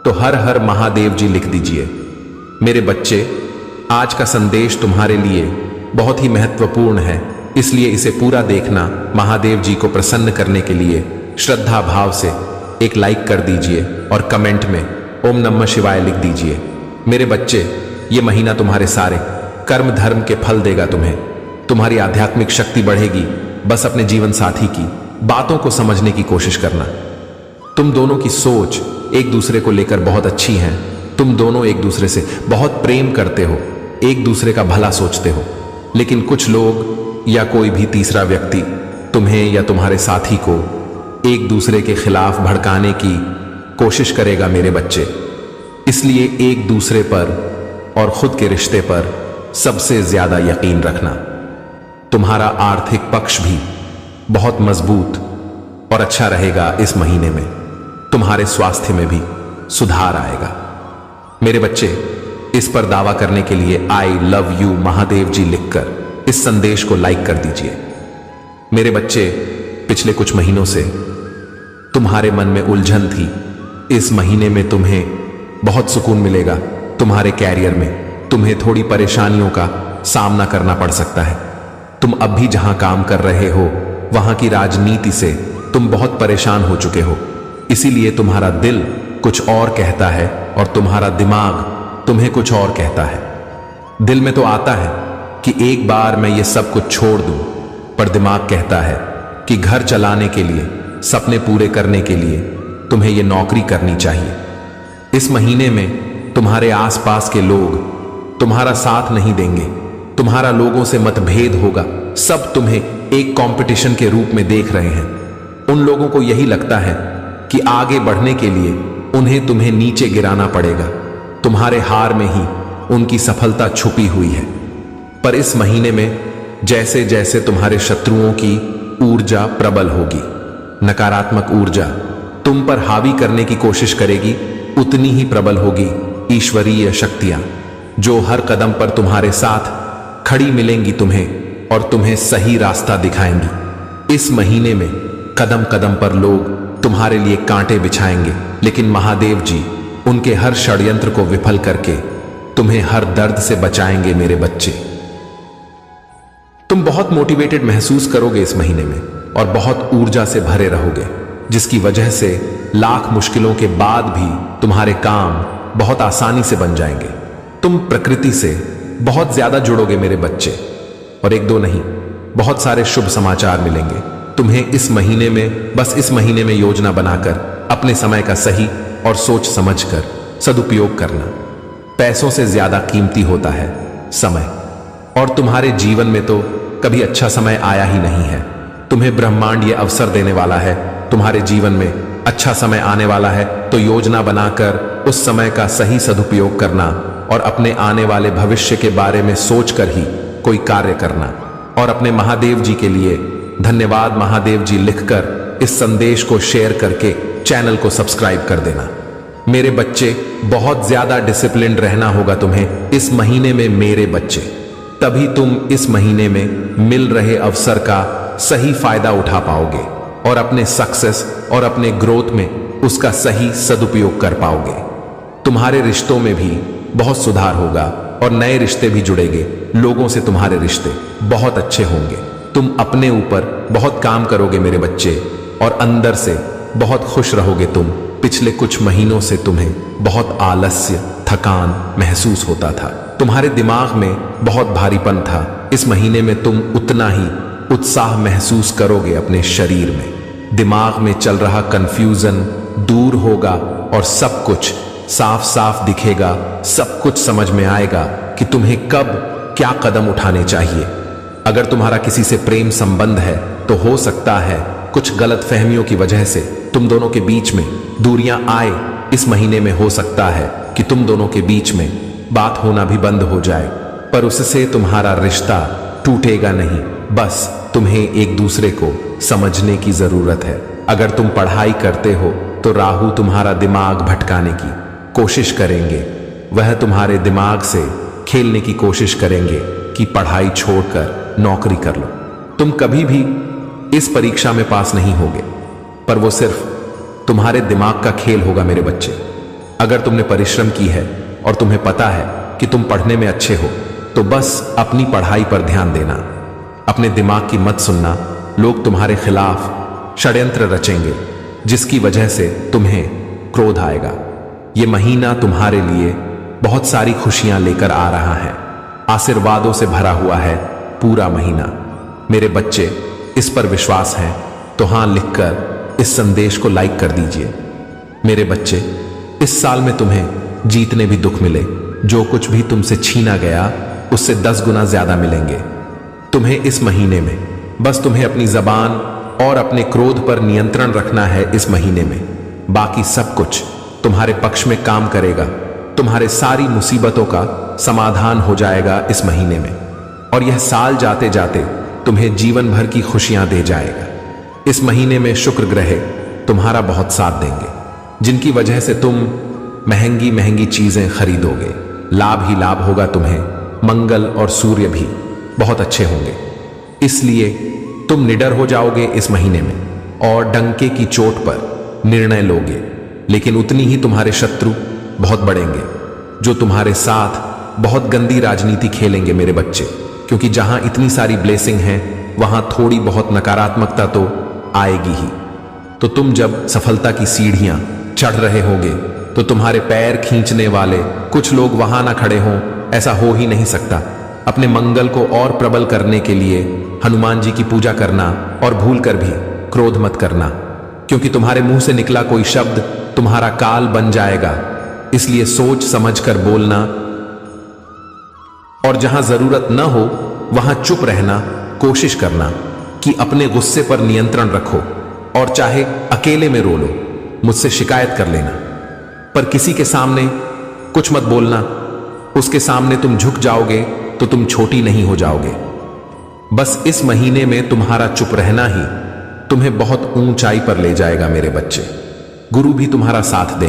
तो हर हर महादेव जी लिख दीजिए। मेरे बच्चे, आज का संदेश तुम्हारे लिए बहुत ही महत्वपूर्ण है, इसलिए इसे पूरा देखना। महादेव जी को प्रसन्न करने के लिए श्रद्धा भाव से एक लाइक कर दीजिए और कमेंट में ओम नमः शिवाय लिख दीजिए। मेरे बच्चे, ये महीना तुम्हारे सारे कर्म धर्म के फल देगा तुम्हें। तुम्हारी आध्यात्मिक शक्ति बढ़ेगी। बस अपने जीवन साथी की बातों को समझने की कोशिश करना। तुम दोनों की सोच एक दूसरे को लेकर बहुत अच्छी है। तुम दोनों एक दूसरे से बहुत प्रेम करते हो, एक दूसरे का भला सोचते हो। लेकिन कुछ लोग या कोई भी तीसरा व्यक्ति तुम्हें या तुम्हारे साथी को एक दूसरे के खिलाफ भड़काने की कोशिश करेगा मेरे बच्चे। इसलिए एक दूसरे पर और खुद के रिश्ते पर सबसे ज्यादा यकीन रखना। तुम्हारा आर्थिक पक्ष भी बहुत मजबूत और अच्छा रहेगा। इस महीने में तुम्हारे स्वास्थ्य में भी सुधार आएगा। मेरे बच्चे, इस पर दावा करने के लिए आई लव यू महादेव जी लिखकर इस संदेश को लाइक कर दीजिए। मेरे बच्चे, पिछले कुछ महीनों से तुम्हारे मन में उलझन थी। इस महीने में तुम्हें बहुत सुकून मिलेगा। तुम्हारे कैरियर में तुम्हें थोड़ी परेशानियों का सामना करना पड़ सकता है। तुम अब भी जहां काम कर रहे हो वहां की राजनीति से तुम बहुत परेशान हो चुके हो। इसीलिए तुम्हारा दिल कुछ और कहता है और तुम्हारा दिमाग तुम्हें कुछ और कहता है। दिल में तो आता है कि एक बार मैं ये सब कुछ छोड़ दूं, पर दिमाग कहता है कि घर चलाने के लिए, सपने पूरे करने के लिए तुम्हें ये नौकरी करनी चाहिए। इस महीने में तुम्हारे आसपास के लोग तुम्हारा साथ नहीं देंगे। तुम्हारा लोगों से मतभेद होगा। सब तुम्हें एक कंपटीशन के रूप में देख रहे हैं। उन लोगों को यही लगता है कि आगे बढ़ने के लिए उन्हें तुम्हें नीचे गिराना पड़ेगा। तुम्हारे हार में ही उनकी सफलता छुपी हुई है। पर इस महीने में जैसे जैसे तुम्हारे शत्रुओं की ऊर्जा प्रबल होगी, नकारात्मक ऊर्जा तुम पर हावी करने की कोशिश करेगी, उतनी ही प्रबल होगी ईश्वरीय शक्तियां, जो हर कदम पर तुम्हारे साथ खड़ी मिलेंगी तुम्हें और तुम्हें सही रास्ता दिखाएंगी। इस महीने में कदम कदम पर लोग तुम्हारे लिए कांटे बिछाएंगे, लेकिन महादेव जी उनके हर षड्यंत्र को विफल करके तुम्हें हर दर्द से बचाएंगे। मेरे बच्चे, तुम बहुत मोटिवेटेड महसूस करोगे इस महीने में और बहुत ऊर्जा से भरे रहोगे, जिसकी वजह से लाख मुश्किलों के बाद भी तुम्हारे काम बहुत आसानी से बन जाएंगे। तुम प्रकृति से बहुत ज्यादा जुड़ोगे मेरे बच्चे, और एक दो नहीं, बहुत सारे शुभ समाचार मिलेंगे तुम्हें इस महीने में। बस इस महीने में योजना बनाकर अपने समय का सही और सोच समझकर सदुपयोग करना। पैसों से ज्यादा कीमती होता है समय, और तुम्हारे जीवन में तो कभी अच्छा समय आया ही नहीं है। तुम्हें ब्रह्मांड ये अवसर देने वाला है, तुम्हारे जीवन में अच्छा समय आने वाला है। तो योजना बनाकर उस समय का सही सदुपयोग करना और अपने आने वाले भविष्य के बारे में सोचकर ही कोई कार्य करना। और अपने महादेव जी के लिए धन्यवाद महादेव जी लिखकर इस संदेश को शेयर करके चैनल को सब्सक्राइब कर देना। मेरे बच्चे, बहुत ज्यादा डिसिप्लिन्ड रहना होगा तुम्हें इस महीने में मेरे बच्चे। तभी तुम इस महीने में मिल रहे अवसर का सही फायदा उठा पाओगे और अपने सक्सेस और अपने ग्रोथ में उसका सही सदुपयोग कर पाओगे। तुम्हारे रिश्तों में भी बहुत सुधार होगा और नए रिश्ते भी जुड़ेंगे। लोगों से तुम्हारे रिश्ते बहुत अच्छे होंगे। तुम अपने ऊपर बहुत काम करोगे मेरे बच्चे, और अंदर से बहुत खुश रहोगे तुम। पिछले कुछ महीनों से तुम्हें बहुत आलस्य, थकान महसूस होता था। तुम्हारे दिमाग में बहुत भारीपन था। इस महीने में तुम उतना ही उत्साह महसूस करोगे अपने शरीर में। दिमाग में चल रहा कंफ्यूजन दूर होगा और सब कुछ साफ साफ दिखेगा। सब कुछ समझ में आएगा कि तुम्हें कब क्या कदम उठाने चाहिए। अगर तुम्हारा किसी से प्रेम संबंध है तो हो सकता है कुछ गलत फहमियों की वजह से तुम दोनों के बीच में दूरियां आए। इस महीने में हो सकता है कि तुम दोनों के बीच में बात होना भी बंद हो जाए, पर उससे तुम्हारा रिश्ता टूटेगा नहीं। बस तुम्हें एक दूसरे को समझने की जरूरत है। अगर तुम पढ़ाई करते हो तो राहु तुम्हारा दिमाग भटकाने की कोशिश करेंगे। वह तुम्हारे दिमाग से खेलने की कोशिश करेंगे कि पढ़ाई छोड़कर नौकरी कर लो। तुम कभी भी इस परीक्षा में पास नहीं होगे, पर वो सिर्फ तुम्हारे दिमाग का खेल होगा मेरे बच्चे। अगर तुमने परिश्रम की है और तुम्हें पता है कि तुम पढ़ने में अच्छे हो तो बस अपनी पढ़ाई पर ध्यान देना। अपने दिमाग की मत सुनना। लोग तुम्हारे खिलाफ षड्यंत्र रचेंगे जिसकी वजह से तुम्हें क्रोध आएगा। ये महीना तुम्हारे लिए बहुत सारी खुशियां लेकर आ रहा है, आशीर्वादों से भरा हुआ है पूरा महीना। मेरे बच्चे, इस पर विश्वास है तो हां लिखकर इस संदेश को लाइक कर दीजिए। मेरे बच्चे, इस साल में तुम्हें जीतने भी दुख मिले, जो कुछ भी तुमसे छीना गया उससे 10 गुना ज्यादा मिलेंगे। तुम्हें इस महीने में बस तुम्हें अपनी जबान और अपने क्रोध पर नियंत्रण रखना है। इस महीने में बाकी सब कुछ तुम्हारे पक्ष में काम करेगा। तुम्हारे सारी मुसीबतों का समाधान हो जाएगा इस महीने में, और यह साल जाते जाते तुम्हें जीवन भर की खुशियां दे जाएगा। इस महीने में शुक्र ग्रह तुम्हारा बहुत साथ देंगे, जिनकी वजह से तुम महंगी महंगी चीजें खरीदोगे। लाभ ही लाभ होगा तुम्हें। मंगल और सूर्य भी बहुत अच्छे होंगे, इसलिए तुम निडर हो जाओगे इस महीने में और डंके की चोट पर निर्णय लोगे। लेकिन उतनी ही तुम्हारे शत्रु बहुत बढ़ेंगे, जो तुम्हारे साथ बहुत गंदी राजनीति खेलेंगे मेरे बच्चे, क्योंकि जहां इतनी सारी ब्लेसिंग है वहां थोड़ी बहुत नकारात्मकता तो आएगी ही। तो तुम जब सफलता की सीढ़ियां चढ़ रहे होगे तो तुम्हारे पैर खींचने वाले कुछ लोग वहां ना खड़े हों, ऐसा हो ही नहीं सकता। अपने मंगल को और प्रबल करने के लिए हनुमान जी की पूजा करना और भूल कर भी क्रोध मत करना, क्योंकि तुम्हारे मुंह से निकला कोई शब्द तुम्हारा काल बन जाएगा। इसलिए सोच समझ कर बोलना, और जहां जरूरत न हो वहां चुप रहना। कोशिश करना कि अपने गुस्से पर नियंत्रण रखो, और चाहे अकेले में रो लो, मुझसे शिकायत कर लेना, पर किसी के सामने कुछ मत बोलना। उसके सामने तुम झुक जाओगे तो तुम छोटी नहीं हो जाओगे। बस इस महीने में तुम्हारा चुप रहना ही तुम्हें बहुत ऊंचाई पर ले जाएगा मेरे बच्चे। गुरु भी तुम्हारा साथ देंगे।